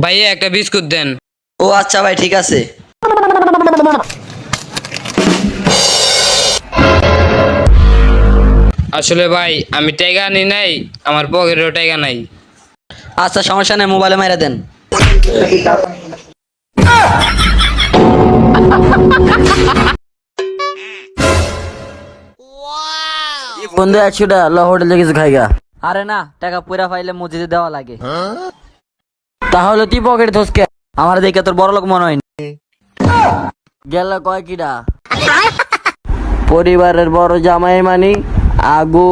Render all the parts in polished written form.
ভাইয়া একটা বিস্কুট দেন। ও আচ্ছা ভাই, ঠিক আছে। আসলে ভাই আমি টাকা আনি নাই, আমার পকেটেও টাকা নাই। আচ্ছা সমস্যা নেই, মোবাইলে মেরে দেন। বন্ধু 100টা ল হোটেলে কিছু খাইগা। আরে না, টাকা পুরা পাইলে মসজিদে দেওয়া লাগে। তাহলে তুই পকেট ধসকে আমার দেখে তোর বড় লোক মনে হয় গেল কয় কিডা পরিবারের বড় জামাই মানি আগু।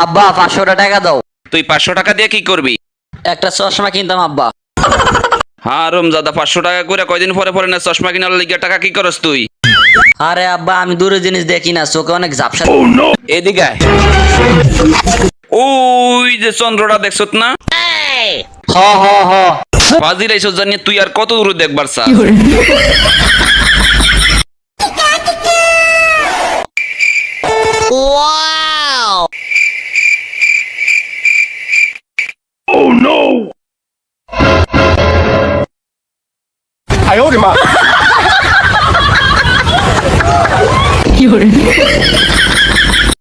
আব্বা 500টা টাকা দাও। তুই 500 টাকা দিয়ে কি করবি? একটা চশমা কিনতাম আব্বা। হ্যাঁ রমজাদা, 500 টাকা করে কয়দিন পরে পরে না চশমা কিনার লিগে টাকা কি করস তুই? আরে আব্বা আমি দূরের জিনিস দেখি না, চোখে অনেক ঝাপসা। এদিকে আয়। ওই যে চন্দ্রটা দেখছত না? হ হ হ। ফাজিল এইসব জানি তুই আর কত দূরে দেখবার চা?有人。